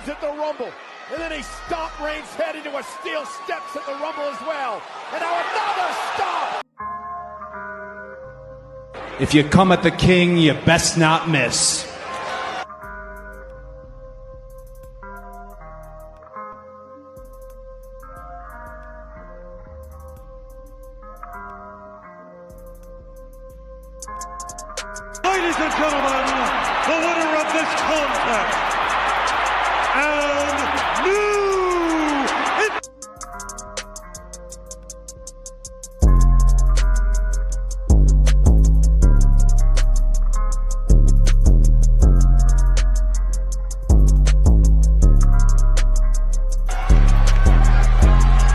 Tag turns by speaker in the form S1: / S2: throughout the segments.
S1: Reigns at the Rumble. And then he stomped Reigns' head into a steel steps at the Rumble as well. And now another stomp!
S2: If you come at the king, you best not miss.
S3: Ladies and gentlemen, the winner of this contest, and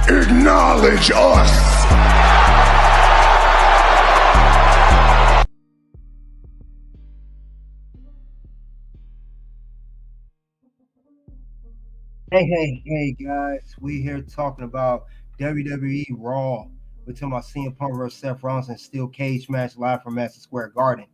S4: acknowledge us.
S5: Hey guys, we here talking about WWE Raw. We're talking about CM Punk versus Seth Rollins in steel cage match live from Madison Square Garden.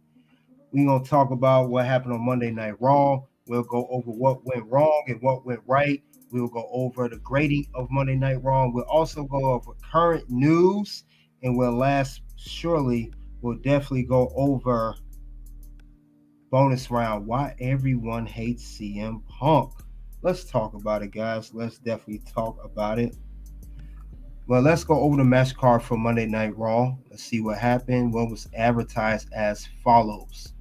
S5: We're going to talk about what happened on Monday Night Raw. We'll go over what went wrong and what went right. We'll go over the grading of Monday Night Raw. We'll also go over current news. And we'll definitely go over bonus round, why everyone hates CM Punk. Let's talk about it, guys. Let's definitely talk about it. Well, let's go over the match card for Monday Night Raw. Let's see what happened. What was advertised as follows.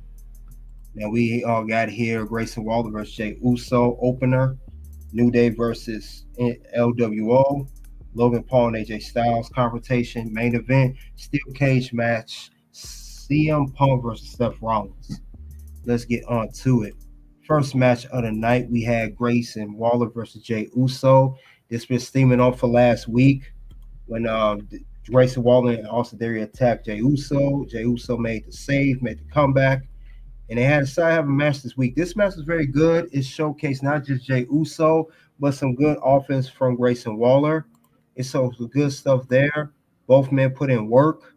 S5: Now, we all got here Grayson Waller versus Jey Uso, opener. New Day versus LWO. Logan Paul and AJ Styles, confrontation. Main event, steel cage match. CM Punk versus Seth Rollins. Let's get on to it. First match of the night, we had Grayson Waller versus Jey Uso. This been steaming off for last week when Grayson Waller and Austin Theory attacked Jey Uso. Jey Uso made the save, made the comeback, and they had decided to have a match this week. This match was very good. It showcased not just Jey Uso, but some good offense from Grayson Waller. It showed some good stuff there. Both men put in work.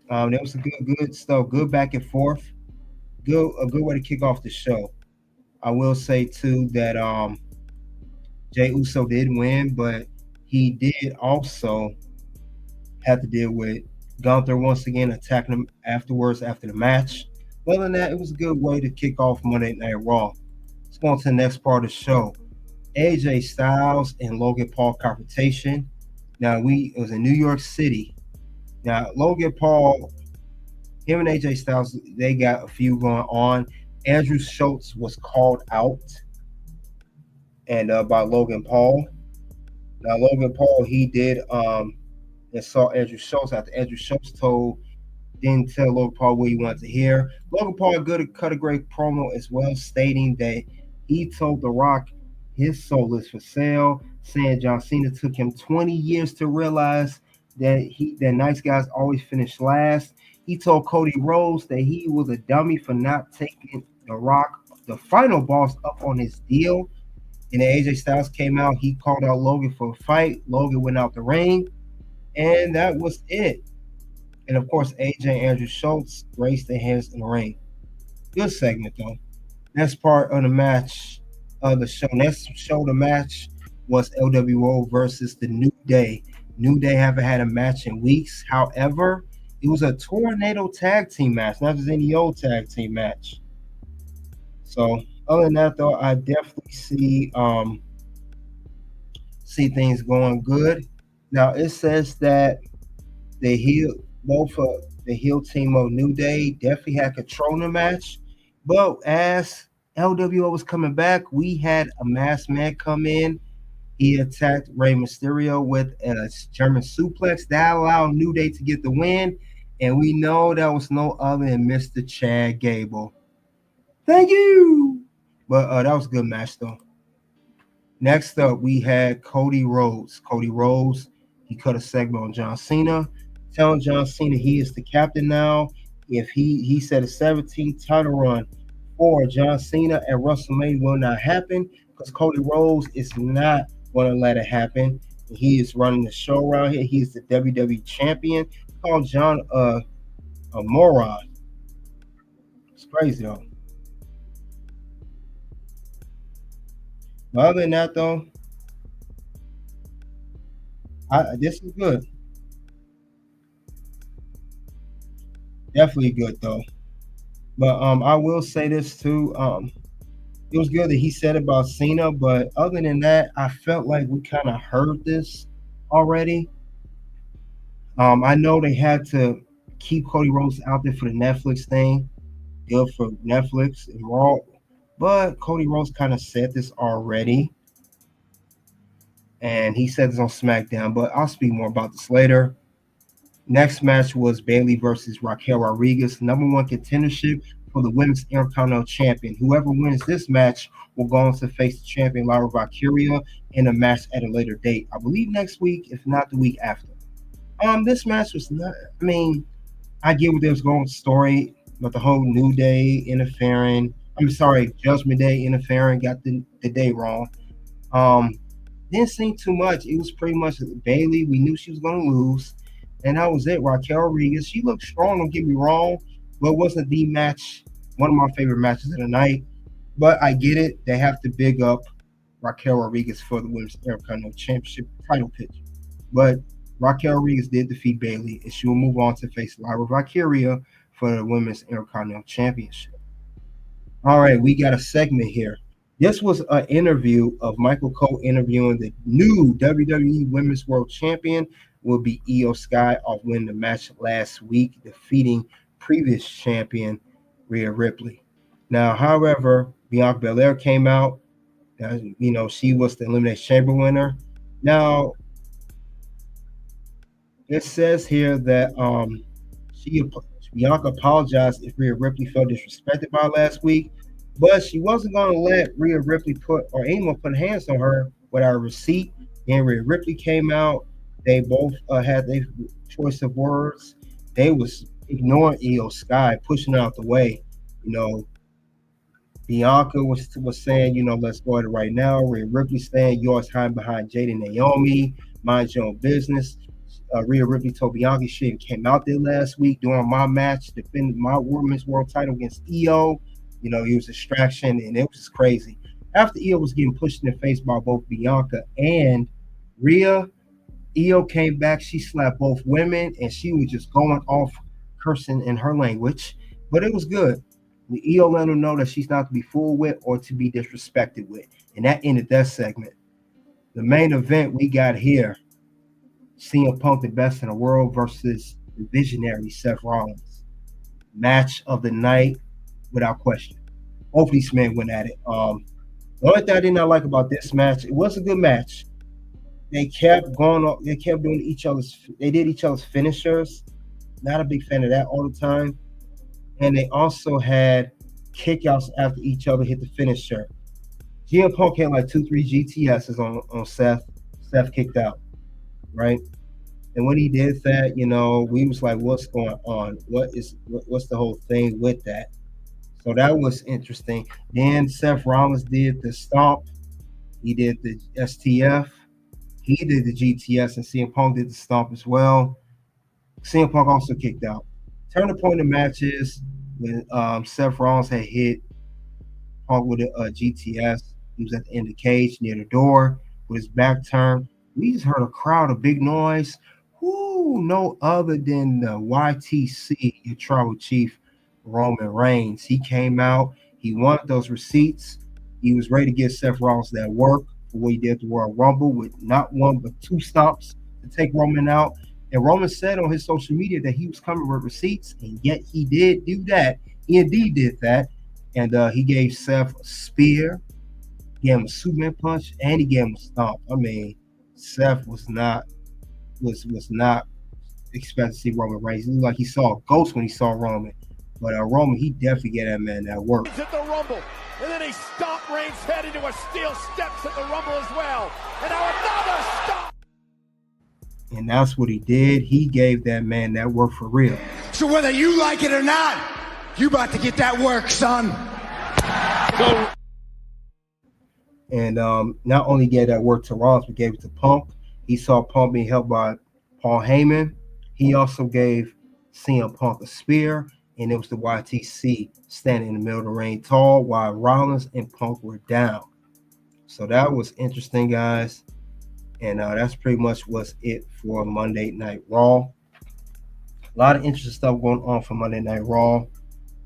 S5: There was some good stuff, good back and forth. A good way to kick off the show. I will say, too, that Jey Uso did win, but he did also have to deal with Gunther once again attacking him after the match. Other than that, it was a good way to kick off Monday Night Raw. Let's go on to the next part of the show. AJ Styles and Logan Paul confrontation. Now, it was in New York City. Now, Logan Paul, him and AJ Styles, they got a few going on. Andrew Schultz was called out and by Logan Paul. Now, Logan Paul, he did and saw Andrew Schultz after Andrew Schultz didn't tell Logan Paul what he wanted to hear. Logan Paul cut a great promo as well, stating that he told The Rock his soul is for sale, saying John Cena took him 20 years to realize that nice guys always finish last. He told Cody Rhodes that he was a dummy for not taking The Rock, the final boss, up on his deal. And then AJ Styles came out. He called out Logan for a fight. Logan went out the ring. And that was it. And, of course, AJ and Andrew Schultz raised their hands in the ring. Good segment, though. Next part of the match of the show. Next show of the match was LWO versus the New Day. New Day haven't had a match in weeks. However, it was a tornado tag team match, not just any old tag team match. So, other than that, though, I definitely see things going good. Now, it says that the heel team of New Day definitely had control in the match. But as LWO was coming back, we had a masked man come in. He attacked Rey Mysterio with a German suplex. That allowed New Day to get the win. And we know that was no other than Mr. Chad Gable. Thank you. But that was a good match, though. Next up, we had Cody Rhodes. Cody Rhodes, he cut a segment on John Cena, telling John Cena he is the captain now. If he said a 17th title run for John Cena at WrestleMania will not happen because Cody Rhodes is not going to let it happen. He is running the show around here. He is the WWE champion. Called John a moron. It's crazy, though. But other than that, though, this is good. Definitely good, though. But I will say this too. It was good that he said about Cena, but other than that, I felt like we kind of heard this already. I know they had to keep Cody Rhodes out there for the Netflix thing, good for Netflix and Raw, but Cody Rhodes kind of said this already, and he said this on SmackDown. But I'll speak more about this later. Next match was Bayley versus Raquel Rodriguez, number one contendership for the Women's Intercontinental Champion. Whoever wins this match will go on to face the champion Lyra Valkyria in a match at a later date. I believe next week, if not the week after. This match was not. I mean, I get what they was going with the story, but the whole New Day interfering. I'm sorry, Judgment Day interfering, got the day wrong. Um, didn't seem too much. It was pretty much Bayley. We knew she was going to lose, and that was it. Raquel Rodriguez, she looked strong. Don't get me wrong, but it wasn't the match. One of my favorite matches of the night. But I get it. They have to big up Raquel Rodriguez for the Women's Intercontinental Championship title pitch. But Raquel Rodriguez did defeat Bayley, and she will move on to face Lyra Valkyria for the Women's Intercontinental Championship. All right, we got a segment here. This was an interview of Michael Cole interviewing the new WWE Women's World Champion, will be Io Sky, off winning the match last week, defeating previous champion Rhea Ripley. Now, however, Bianca Belair came out. She was the Elimination Chamber winner. Now, it says here that Bianca apologized if Rhea Ripley felt disrespected by her last week, but she wasn't going to let Rhea Ripley put or anyone put hands on her without a receipt. Then Rhea Ripley came out. They both had their choice of words. They was ignoring Io Sky, pushing her out the way. Bianca was saying, let's go at it right now. Rhea Ripley saying, you're always hiding behind Jade and Naomi. Mind your own business. Rhea Ripley told Bianca she came out there last week during my match, defending my women's world title against Io. He was a distraction, and it was just crazy. After Io was getting pushed in the face by both Bianca and Rhea, Io came back. She slapped both women, and she was just going off, cursing in her language. But it was good. Io let her know that she's not to be fooled with or to be disrespected with. And that ended that segment. The main event we got here, CM Punk, the best in the world, versus the visionary Seth Rollins. Match of the night, without question. Both of these men went at it. The only thing I did not like about this match, it was a good match. They kept going on. They kept doing they did each other's finishers. Not a big fan of that all the time. And they also had kickouts after each other hit the finisher. CM Punk had like 2-3 GTSs on Seth. Seth kicked out, right? And when he did that, we was like, what's going on? What's the whole thing with that? So that was interesting. Then Seth Rollins did the stomp. He did the STF. He did the GTS, and CM Punk did the stomp as well. CM Punk also kicked out. Turning point of matches when Seth Rollins had hit Punk with a GTS. He was at the end of the cage near the door with his back turned. We just heard a crowd, a big noise. Who? No other than the YTC, your tribal chief, Roman Reigns. He came out. He wanted those receipts. He was ready to give Seth Rollins that work for what he did at the Royal Rumble with not one but 2 stops to take Roman out. And Roman said on his social media that he was coming with receipts, and yet he did do that. He indeed did that. And he gave Seth a spear, gave him a Superman punch, and he gave him a stomp. I mean, Seth was not expecting to see Roman Reigns. It looked like he saw a ghost when he saw Roman. But Roman, he definitely gave that man that work.
S1: At the Rumble, and then he stomped Reigns' head into a steel steps at the Rumble as well. And now another stomp.
S5: And that's what he did. He gave that man that work for real.
S4: So whether you like it or not, you about to get that work, son. Go.
S5: And not only gave that work to Rollins, but gave it to Punk. He saw Punk being helped by Paul Heyman. He also gave CM Punk a spear, and it was the YTC standing in the middle of the ring tall while Rollins and Punk were down. So that was interesting, guys. And that's pretty much was it for Monday Night Raw. A lot of interesting stuff going on for Monday Night Raw.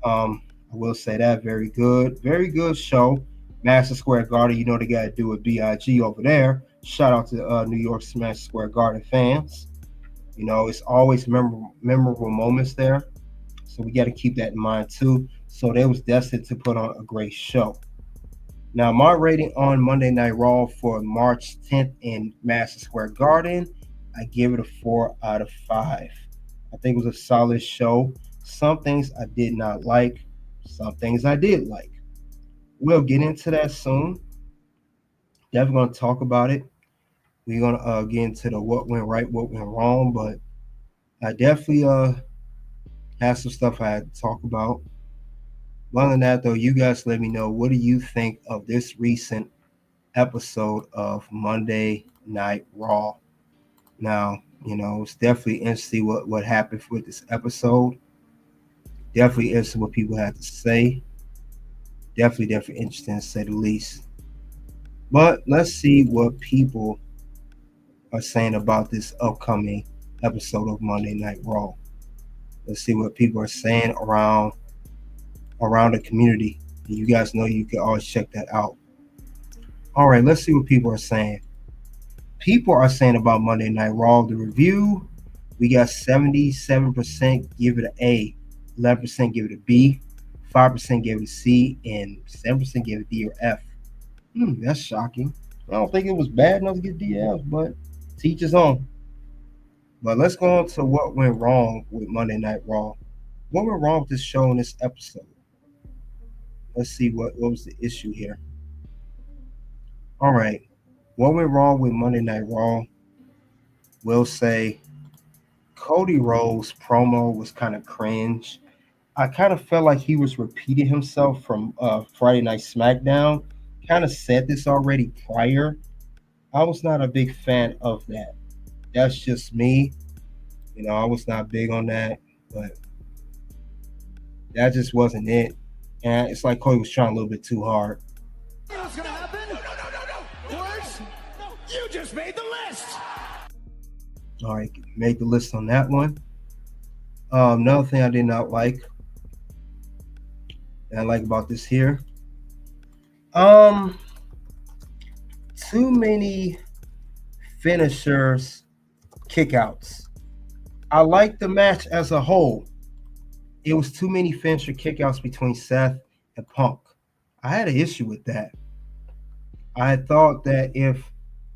S5: I will say that very good show. Madison Square Garden, you know they got to do a BIG over there. Shout out to New York Madison Square Garden fans. You know, it's always memorable moments there. So we got to keep that in mind too. So they was destined to put on a great show. Now, my rating on Monday Night Raw for March 10th in Madison Square Garden, I give it a 4 out of 5. I think it was a solid show. Some things I did not like. Some things I did like. We'll get into that soon. Definitely going to talk about it. We're going to get into the what went right, what went wrong. But I definitely have some stuff I had to talk about. Other than that, though, you guys let me know, what do you think of this recent episode of Monday Night Raw? Now, you know, it's definitely interesting what happened with this episode. Definitely interesting what people had to say. Definitely interesting to say the least. But let's see what people are saying about this upcoming episode of Monday Night Raw. Let's see what people are saying around the community. You guys know you can always check that out. All right, let's see what people are saying. People are saying about Monday Night Raw, the review, we got 77% give it an A, 11% give it a B, 5% gave it a C, and 7% gave it a D or F. That's shocking. I don't think it was bad enough to get D or F, but teach his own. But let's go on to what went wrong with Monday Night Raw. What went wrong with this show in this episode? Let's see what was the issue here. All right. What went wrong with Monday Night Raw? We'll say Cody Rhodes' promo was kind of cringe. I kind of felt like he was repeating himself from Friday Night SmackDown. Kind of said this already prior. I was not a big fan of that. That's just me. You know, I was not big on that, but that just wasn't it. And it's like Cody was trying a little bit too hard.
S1: You know what's gonna happen? No. Words? No. You just made the list.
S5: All right, made the list on that one. Another thing I did not like, that I like about this here. Too many finishers, kickouts. I like the match as a whole. It was too many finisher kickouts between Seth and Punk. I had an issue with that. I thought that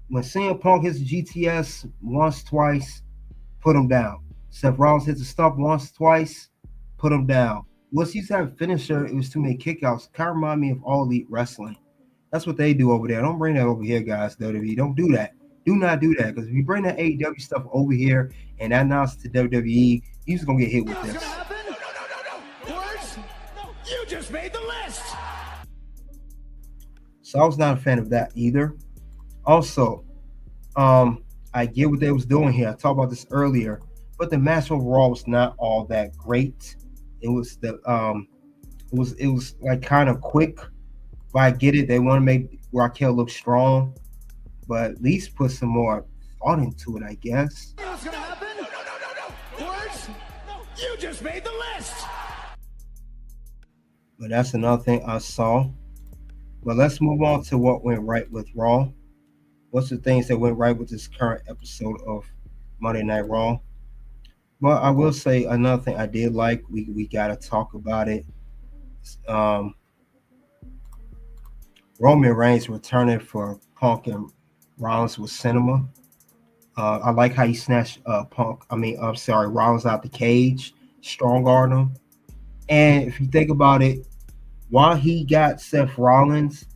S5: when CM Punk hits the GTS once, twice, put him down. Seth Rollins hits the stump once, twice, put him down. Once you have a finisher, it was too many kickouts. Kind of remind me of All Elite Wrestling. That's what they do over there. Don't bring that over here, guys. WWE, don't do that. Do not do that, because if you bring that AEW stuff over here and that nonsense to WWE, you're just gonna get hit with this.
S1: What's gonna happen? No. Words? No. You just made the list.
S5: So I was not a fan of that either. Also, I get what they was doing here. I talked about this earlier, but the match overall was not all that great. It was it was like kind of quick. But I get it. They want to make Raquel look strong, but at least put some more thought into it, I guess.
S1: You know what's gonna happen? No. Words? No. You just made the list.
S5: But that's another thing I saw. But let's move on to what went right with Raw. What's the things that went right with this current episode of Monday Night Raw? Well, I will say another thing I did like. We got to talk about it. Roman Reigns returning for Punk and Rollins with Cinema. I like how he snatched Rollins out the cage, strong arm him. And if you think about it, while he got Seth Rollins,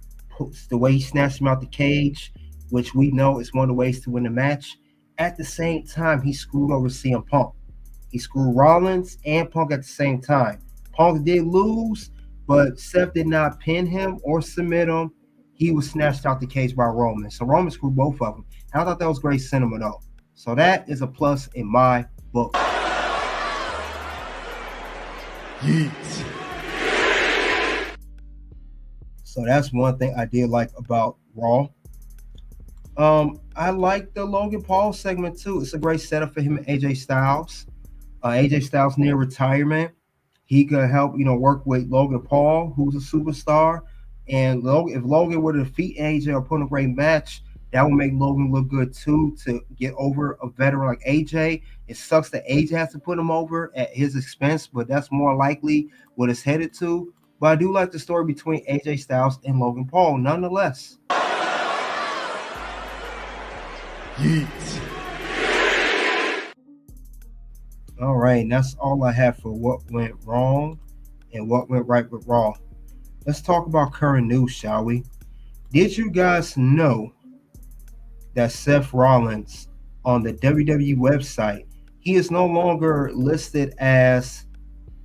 S5: the way he snatched him out the cage, which we know is one of the ways to win the match, at the same time, he screwed over CM Punk. He screwed Rollins and Punk at the same time. Punk did lose, but Seth did not pin him or submit him. He was snatched out the cage by Roman. So Roman screwed both of them. And I thought that was great cinema, though. So that is a plus in my book.
S4: Yeet.
S5: So that's one thing I did like about Raw. I like the Logan Paul segment too. It's a great setup for him and AJ Styles. AJ Styles near retirement. He could help, work with Logan Paul, who's a superstar. And Logan, if Logan were to defeat AJ or put in a great match, that would make Logan look good too to get over a veteran like AJ. It sucks that AJ has to put him over at his expense, but that's more likely what it's headed to. But I do like the story between AJ Styles and Logan Paul, nonetheless.
S1: Yeet.
S5: All right, and that's all I have for what went wrong and what went right with Raw. Let's talk about current news, shall we? Did you guys know that Seth Rollins on the WWE website, he is no longer listed as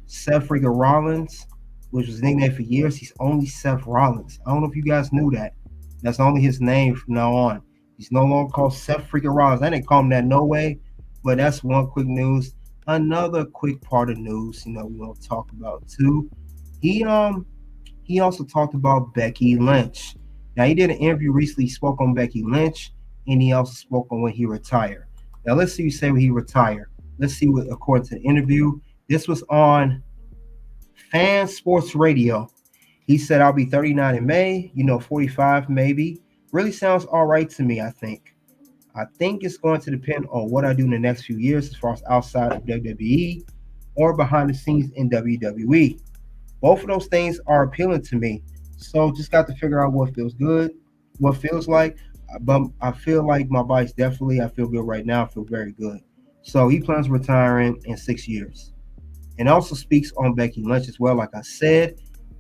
S5: Seth freaking Rollins, which was nicknamed for years. He's only Seth Rollins. I don't know if you guys knew that. That's only his name from now on. He's no longer called Seth freaking Rollins. I didn't call him that no way, but that's one quick news. Another quick part of news, we want to talk about too. He also talked about Becky Lynch. Now he did an interview recently. He spoke on Becky Lynch, and he also spoke on when he retired. Now let's see you say when he retired. Let's see what, according to the interview, this was on Fan Sports Radio. He said, "I'll be 39 in May. 45 maybe. Really sounds all right to me. I think it's going to depend on what I do in the next few years as far as outside of WWE or behind the scenes in WWE. Both of those things are appealing to me. So just got to figure out what feels good, what feels like. But I feel like my body's I feel good right now. I feel very good." So he plans retiring in 6 years. And also speaks on Becky Lynch as well, like I said.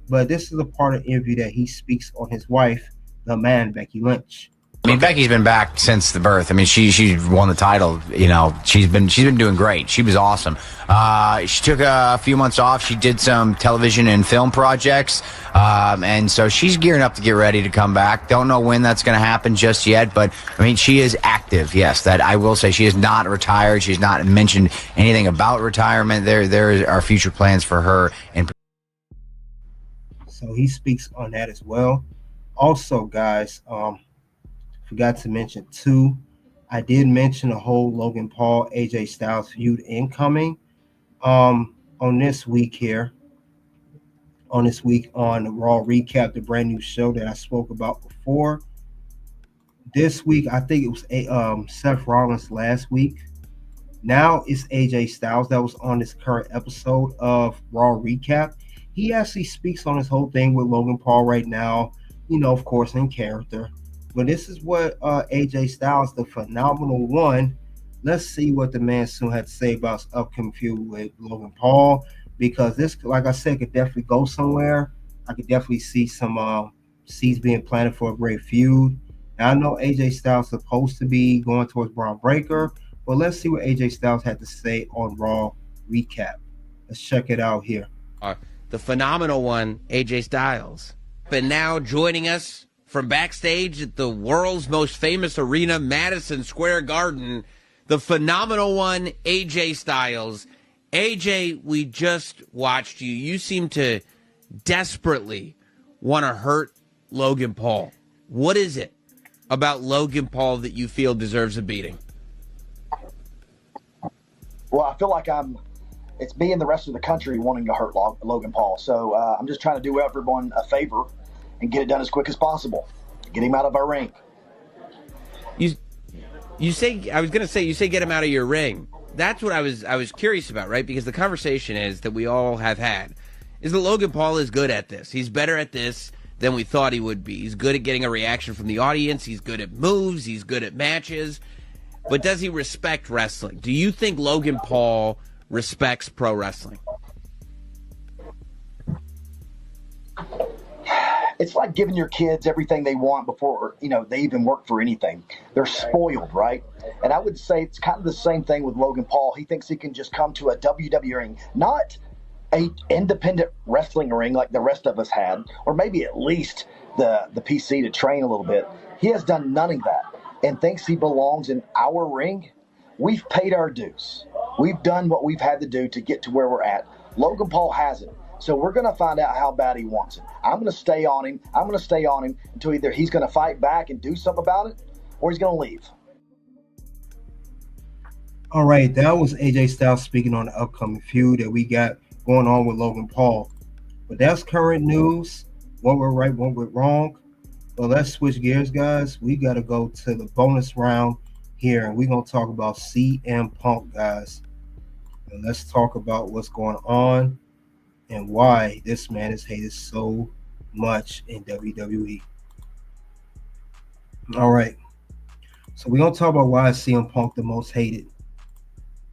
S5: But this is a part of the interview that he speaks on his wife, the man, Becky Lynch.
S6: I mean, Becky's been back since the birth. I mean, she won the title. She's been doing great. She was awesome. She took a few months off. She did some television and film projects, and so she's gearing up to get ready to come back. Don't know when that's going to happen just yet, but I mean, she is active. Yes, that I will say. She is not retired. She's not mentioned anything about retirement. There are future plans for her. And
S5: so he speaks on that as well. Also, guys, forgot to mention too, I did mention the whole Logan Paul AJ Styles feud incoming on this week on the Raw Recap, the brand new show that I spoke about before. This week, I think it was Seth Rollins last week. Now it's AJ Styles that was on this current episode of Raw Recap. He actually speaks on this whole thing with Logan Paul right now, of course, in character. But this is what AJ Styles, the phenomenal one. Let's see what the man soon had to say about his upcoming feud with Logan Paul, because this, like I said, could definitely go somewhere. I could definitely see some seeds being planted for a great feud. Now, I know AJ Styles is supposed to be going towards Braun Breaker, but let's see what AJ Styles had to say on Raw Recap. Let's check it out here.
S7: The phenomenal one, AJ Styles. And now joining us from backstage at the world's most famous arena, Madison Square Garden, the phenomenal one, AJ Styles. AJ, we just watched you. You seem to desperately want to hurt Logan Paul. What is it about Logan Paul that you feel deserves a beating?
S8: Well, I feel like it's me and the rest of the country wanting to hurt Logan Paul. So I'm just trying to do everyone a favor and get it done as quick as possible. Get him out of our ring.
S7: You say get him out of your ring. That's what I was curious about, right? Because the conversation is that we all have had is that Logan Paul is good at this. He's better at this than we thought he would be. He's good at getting a reaction from the audience. He's good at moves. He's good at matches. But does he respect wrestling? Do you think Logan Paul respects pro wrestling?
S8: It's like giving your kids everything they want before, they even work for anything. They're spoiled, right? And I would say it's kind of the same thing with Logan Paul. He thinks he can just come to a WWE ring, not a independent wrestling ring like the rest of us had, or maybe at least the PC to train a little bit. He has done none of that and thinks he belongs in our ring. We've paid our dues. We've done what we've had to do to get to where we're at. Logan Paul hasn't. So we're going to find out how bad he wants it. I'm going to stay on him. I'm going to stay on him until either he's going to fight back and do something about it, or he's going to leave.
S5: All right, that was AJ Styles speaking on the upcoming feud that we got going on with Logan Paul. But that's current news. What we're right, what we're wrong. Well, let's switch gears, guys. We got to go to the bonus round here, and we're going to talk about CM Punk, guys. And let's talk about what's going on and why this man is hated so much in WWE. All right. So we're going to talk about why is CM Punk the most hated.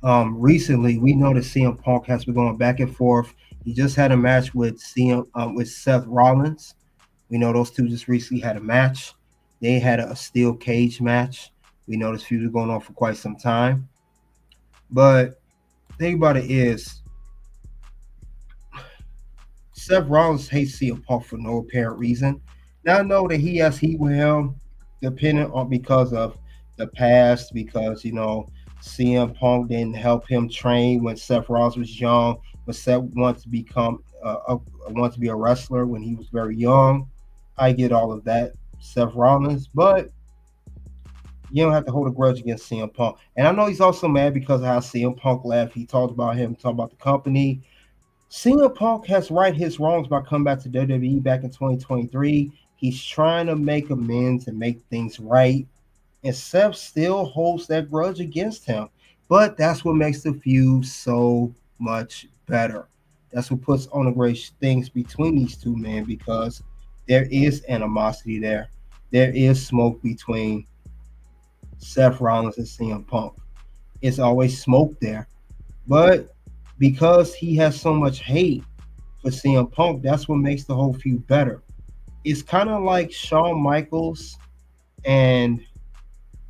S5: Recently, we know that CM Punk has been going back and forth. He just had a match with Seth Rollins. We know those two just recently had a match. They had a steel cage match. We know this feud is going on for quite some time. But the thing about it is, Seth Rollins hates CM Punk for no apparent reason. Now I know that he will, depending on because of the past, because CM Punk didn't help him train when Seth Rollins was young, when Seth wanted to become wanted to be a wrestler when he was very young. I get all of that, Seth Rollins, but you don't have to hold a grudge against CM Punk. And I know he's also mad because of how CM Punk left. He talked about the company. CM Punk has right his wrongs by coming back to WWE back in 2023. He's trying to make amends and make things right. And Seth still holds that grudge against him. But that's what makes the feud so much better. That's what puts on the great things between these two men, because there is animosity there. There is smoke between Seth Rollins and CM Punk. It's always smoke there. But because he has so much hate for CM Punk, that's what makes the whole feud better. It's kind of like Shawn Michaels and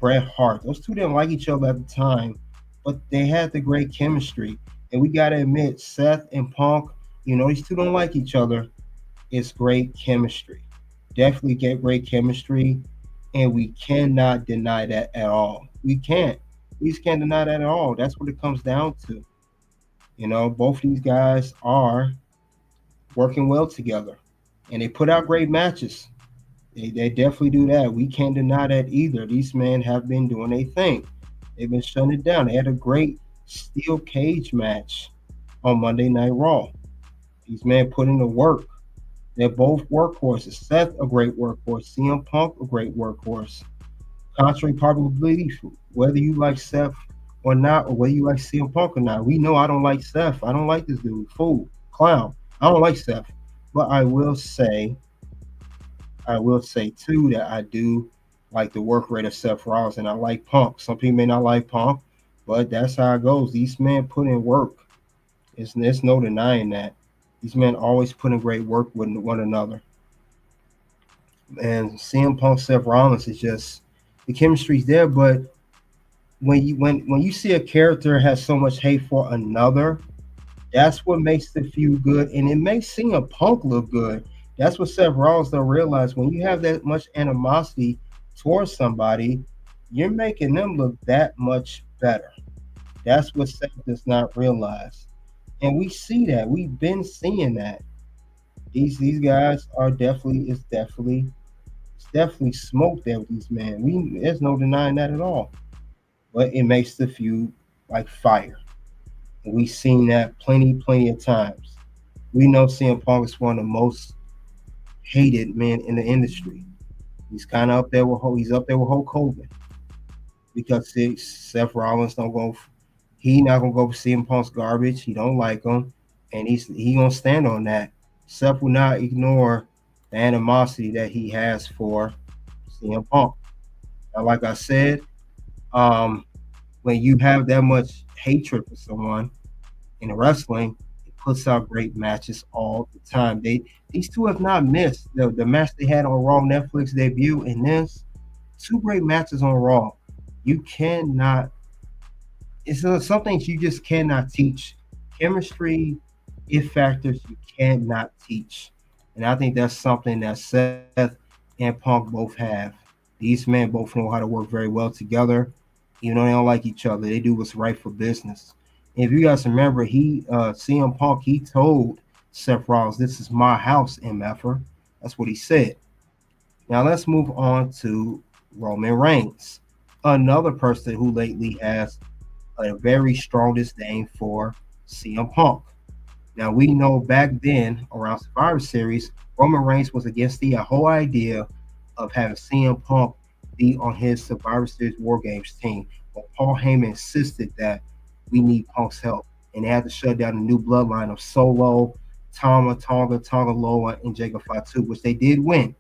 S5: Bret Hart. Those two didn't like each other at the time, but they had the great chemistry. And we got to admit, Seth and Punk, these two don't like each other. It's great chemistry. Definitely get great chemistry. And we cannot deny that at all. We can't. We just can't deny that at all. That's what it comes down to. Both these guys are working well together. And they put out great matches. They definitely do that. We can't deny that either. These men have been doing their thing. They've been shutting it down. They had a great steel cage match on Monday Night Raw. These men put in the work. They're both workhorses. Seth, a great workhorse. CM Punk, a great workhorse. Contrary to popular belief, whether you like Seth or not, or whether you like CM Punk or not, we know I don't like Seth. I don't like this dude. Fool. Clown. I don't like Seth. But I will say too that I do like the work rate of Seth Rollins, and I like Punk. Some people may not like Punk, but that's how it goes. These men put in work. There's no denying that. These men always put in great work with one another. And CM Punk, Seth Rollins is just, the chemistry's there, but when you see a character has so much hate for another, that's what makes the feud good, and it makes CM Punk look good. That's what Seth Rollins don't realize. When you have that much animosity towards somebody, you're making them look that much better. That's what Seth does not realize. And we see that. We've been seeing that. These guys are definitely smoke there with these men. There's no denying that at all. But it makes the feud like fire. And we've seen that plenty of times. We know CM Punk is one of the most hated men in the industry. He's kind of up there with Hulk Hogan, because Seth Rollins he not gonna go for CM Punk's garbage. He don't like him, and he gonna stand on that. Seth will not ignore the animosity that he has for CM Punk. Now, like I said, when you have that much hatred for someone in wrestling, it puts out great matches all the time. These two have not missed the match they had on Raw Netflix debut, and this 2 great matches on Raw. You cannot. It's some things you just cannot teach. Chemistry, it factors you cannot teach, and I think that's something that Seth and Punk both have. These men both know how to work very well together. Even though they don't like each other, they do what's right for business. And if you guys remember, CM Punk, he told Seth Rollins, "This is my house, MFer." That's what he said. Now let's move on to Roman Reigns, another person who lately has a very strong disdain for CM Punk. Now we know back then around Survivor Series, Roman Reigns was against the whole idea of having CM Punk be on his Survivor Series War Games team. But Paul Heyman insisted that we need Punk's help, and they had to shut down the new bloodline of Solo, Tonga Loa, and Jacob Fatu, which they did win.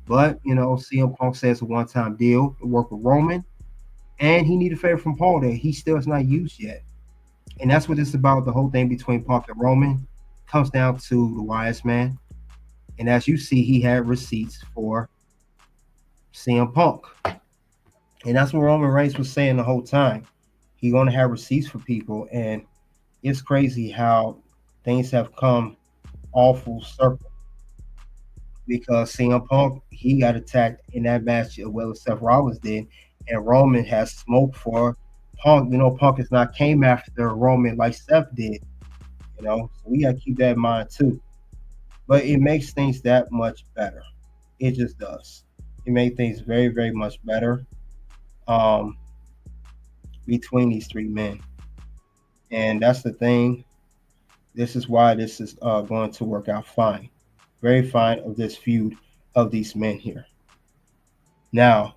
S5: But, CM Punk says a one-time deal to work with Roman, and he needed a favor from Paul that he still has not used yet. And that's what it's about. The whole thing between Punk and Roman comes down to the wise man. And as you see, he had receipts for CM Punk. And that's what Roman Reigns was saying the whole time. He's going to have receipts for people. And it's crazy how things have come all full circle. Because CM Punk, he got attacked in that match as well as Seth Rollins did. And Roman has smoke for Punk. Punk has not came after Roman like Seth did. So we got to keep that in mind too. But it makes things that much better. It just does. It made things very, very much better between these three men. And that's the thing. This is why this is going to work out fine. Very fine of this feud of these men here. Now,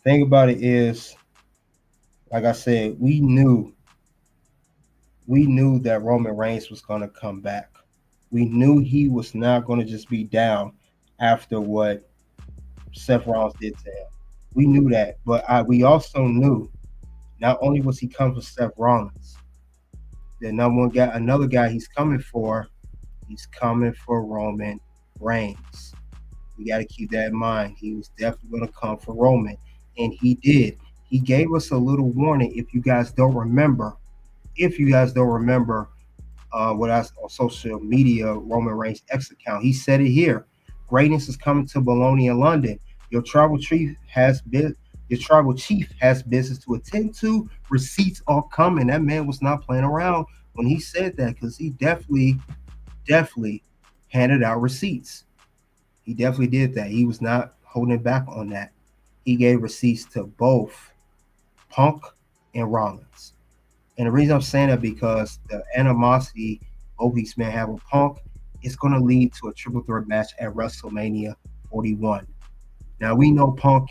S5: thing about it is, like I said, we knew that Roman Reigns was going to come back. We knew he was not going to just be down after what Seth Rollins did to him. We knew that, but we also knew not only was he coming for Seth Rollins, the another guy he's coming for Roman Reigns. We got to keep that in mind. He was definitely going to come for Roman, and he did. He gave us a little warning. If you guys don't remember, what I on social media, Roman Reigns' X account, he said it here: "Greatness is coming to Bologna and London. Your tribal chief has business to attend to. Receipts are coming." That man was not playing around when he said that, because he definitely handed out receipts. He definitely did that. He was not holding back on that. He gave receipts to both Punk and Rollins. And the reason I'm saying that, because the animosity both these men have with Punk is going to lead to a triple threat match at WrestleMania 41. Now, we know Rollins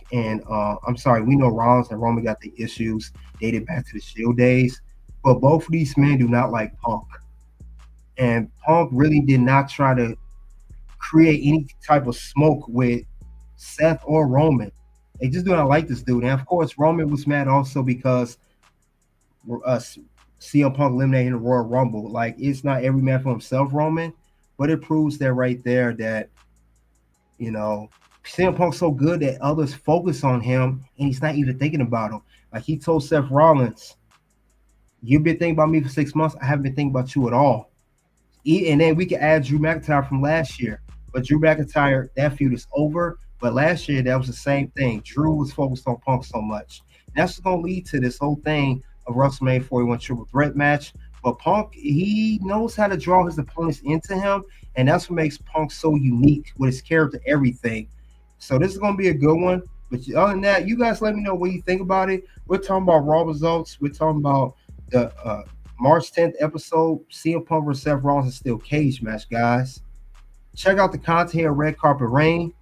S5: and Roman got the issues dated back to the Shield days, but both of these men do not like Punk. And Punk really did not try to create any type of smoke with Seth or Roman. They just do not like this dude. And of course, Roman was mad also because CM Punk eliminated the Royal Rumble. Like, it's not every man for himself, Roman, but it proves that right there that, CM Punk's so good that others focus on him and he's not even thinking about him. Like, he told Seth Rollins, "You've been thinking about me for 6 months. I haven't been thinking about you at all." And then we can add Drew McIntyre from last year. But Drew McIntyre, that feud is over. But last year, that was the same thing. Drew was focused on Punk so much. And that's going to lead to this whole thing of WrestleMania 41 triple threat match. But Punk, he knows how to draw his opponents into him. And that's what makes Punk so unique with his character, everything. So this is going to be a good one. But other than that, you guys let me know what you think about it. We're talking about Raw results. We're talking about the March 10th episode, CM Punk vs. Seth Rollins is still cage match, guys. Check out the content here, Red Carpet Rain.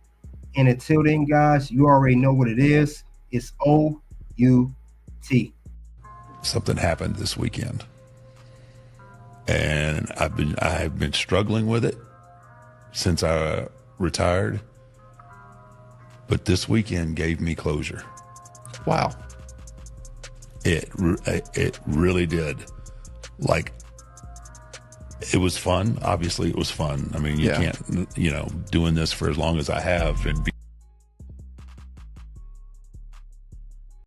S5: And until then, guys, you already know what it is. It's O-U-T.
S9: Something happened this weekend, and I have been struggling with it since I retired. But this weekend gave me closure.
S10: Wow.
S9: It really did. Like, it was fun. Obviously, it was fun. I mean, you can't, doing this for as long as I have and